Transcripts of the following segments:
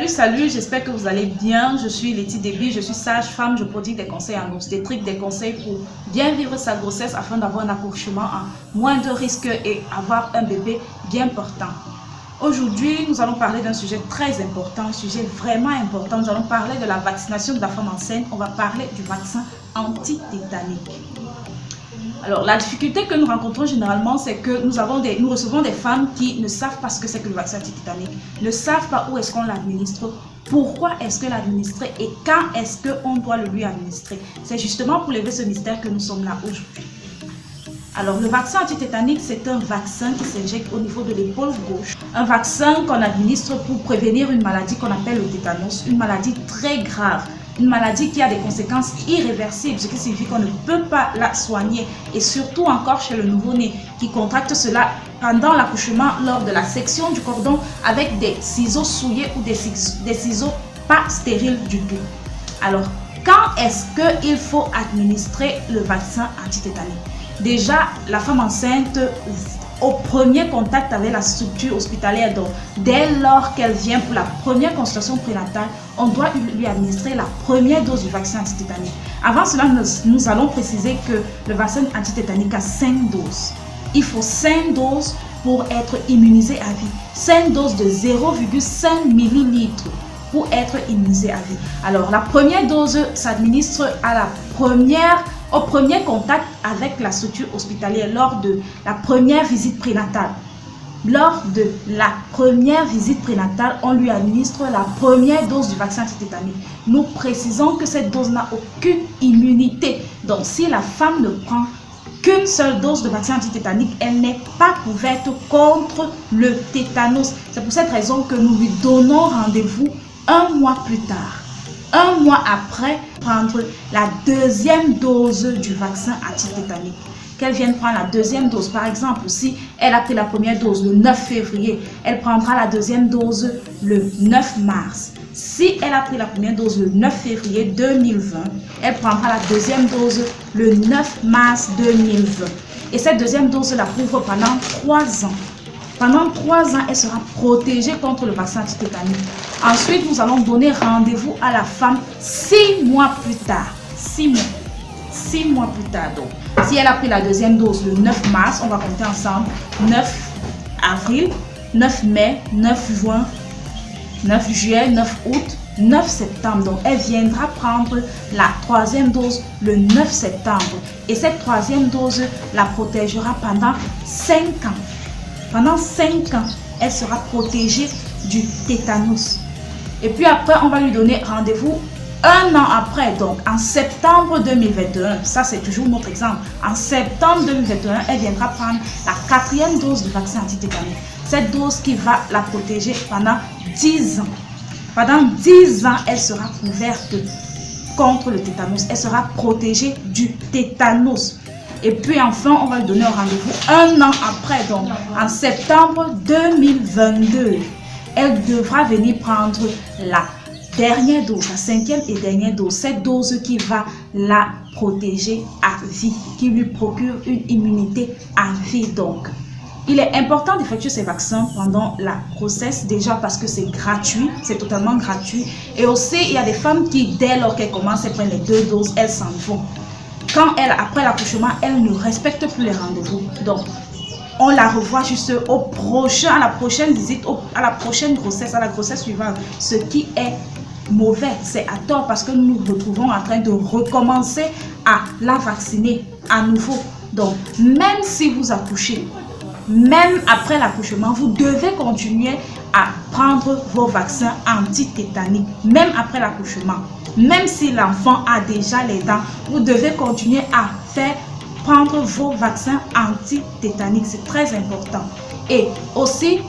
Salut, j'espère que vous allez bien. Je suis Letty Déby, je suis sage-femme, je prodigue des conseils en obstétrique, des conseils pour bien vivre sa grossesse afin d'avoir un accouchement à moins de risques et avoir un bébé bien portant. Aujourd'hui, nous allons parler d'un sujet très important, un sujet vraiment important. Nous allons parler de la vaccination de la femme enceinte. On va parler du vaccin anti-tétanique. Alors, la difficulté que nous rencontrons généralement, c'est que nous recevons des femmes qui ne savent pas ce que c'est que le vaccin anti-tétanique, ne savent pas où est-ce qu'on l'administre, pourquoi est-ce que l'administrer et quand est-ce qu'on doit le lui administrer. C'est justement pour lever ce mystère que nous sommes là aujourd'hui. Alors, le vaccin anti-tétanique, c'est un vaccin qui s'injecte au niveau de l'épaule gauche. Un vaccin qu'on administre pour prévenir une maladie qu'on appelle le tétanos, une maladie très grave. Une maladie qui a des conséquences irréversibles, ce qui signifie qu'on ne peut pas la soigner. Et surtout encore chez le nouveau-né qui contracte cela pendant l'accouchement lors de la section du cordon avec des ciseaux souillés ou des ciseaux pas stériles du tout. Alors, quand est-ce qu'il faut administrer le vaccin anti-tétanique? Déjà, la femme enceinte, au premier contact avec la structure hospitalière, donc dès lors qu'elle vient pour la première consultation prénatale, on doit lui administrer la première dose du vaccin anti-tétanique. Avant cela, nous allons préciser que le vaccin anti-tétanique a 5 doses. Il faut 5 doses pour être immunisé à vie. 5 doses de 0,5 ml pour être immunisé à vie. Alors, la première dose s'administre au premier contact avec la structure hospitalière lors de la première visite prénatale. Lors de la première visite prénatale, on lui administre la première dose du vaccin anti-tétanique. Nous précisons que cette dose n'a aucune immunité. Donc, si la femme ne prend qu'une seule dose de vaccin anti-tétanique, elle n'est pas couverte contre le tétanos. C'est pour cette raison que nous lui donnons rendez-vous un mois plus tard. Un mois après, prendre la deuxième dose du vaccin anti-tétanique. Qu'elle vienne prendre la deuxième dose. Par exemple, si elle a pris la première dose le 9 février, elle prendra la deuxième dose le 9 mars. Si elle a pris la première dose le 9 février 2020, elle prendra la deuxième dose le 9 mars 2020. Et cette deuxième dose la couvre pendant 3 ans. Pendant 3 ans, elle sera protégée contre le vaccin anti-tétanique. Ensuite, nous allons donner rendez-vous à la femme 6 mois plus tard. 6 mois plus tard. Donc, si elle a pris la deuxième dose le 9 mars, on va compter ensemble 9 avril, 9 mai, 9 juin, 9 juillet, 9 août, 9 septembre. Donc, elle viendra prendre la troisième dose le 9 septembre. Et cette troisième dose la protégera pendant 5 ans. Pendant 5 ans, elle sera protégée du tétanos. Et puis après, on va lui donner rendez-vous 1 an après, donc en septembre 2021. Ça, c'est toujours notre exemple. En septembre 2021, elle viendra prendre la 4e dose du vaccin anti-tétanique. Cette dose qui va la protéger pendant 10 ans. Pendant 10 ans, elle sera couverte contre le tétanos. Elle sera protégée du tétanos. Et puis enfin, on va lui donner un rendez-vous 1 an après, donc en septembre 2022. Elle devra venir prendre la dernière dose, la 5e et dernière dose. Cette dose qui va la protéger à vie, qui lui procure une immunité à vie. Donc, il est important d'effectuer ces vaccins pendant la grossesse, déjà parce que c'est gratuit, c'est totalement gratuit. Et aussi, il y a des femmes qui, dès lors qu'elles commencent, elles prennent les 2 doses, elles s'en vont. Quand après l'accouchement, elle ne respecte plus les rendez-vous. Donc, on la revoit juste à la prochaine visite, à la prochaine grossesse, à la grossesse suivante. Ce qui est mauvais, c'est à tort parce que nous nous retrouvons en train de recommencer à la vacciner à nouveau. Donc, même si vous accouchez, même après l'accouchement, vous devez continuer à prendre vos vaccins anti-tétaniques, même après l'accouchement. Même si l'enfant a déjà les dents, vous devez continuer à prendre vos vaccins anti-tétaniques. C'est très important. Et aussi,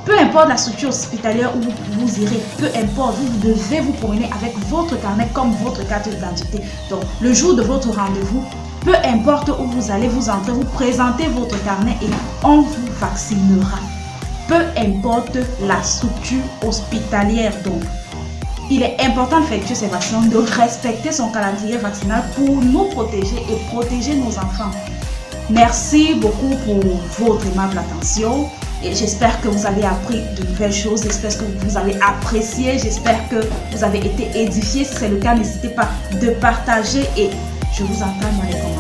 peu importe la structure hospitalière où vous irez, peu importe, vous devez vous promener avec votre carnet comme votre carte d'identité. Donc, le jour de votre rendez-vous, peu importe où vous allez, vous entrez, vous présentez votre carnet et on vous vaccinera. Peu importe la structure hospitalière. Donc, il est important d'effectuer ces vaccins, de respecter son calendrier vaccinal pour nous protéger et protéger nos enfants. Merci beaucoup pour votre aimable attention. Et j'espère que vous avez appris de nouvelles choses. J'espère que vous avez apprécié. J'espère que vous avez été édifié. Si c'est le cas, n'hésitez pas de partager et je vous attends dans les commentaires.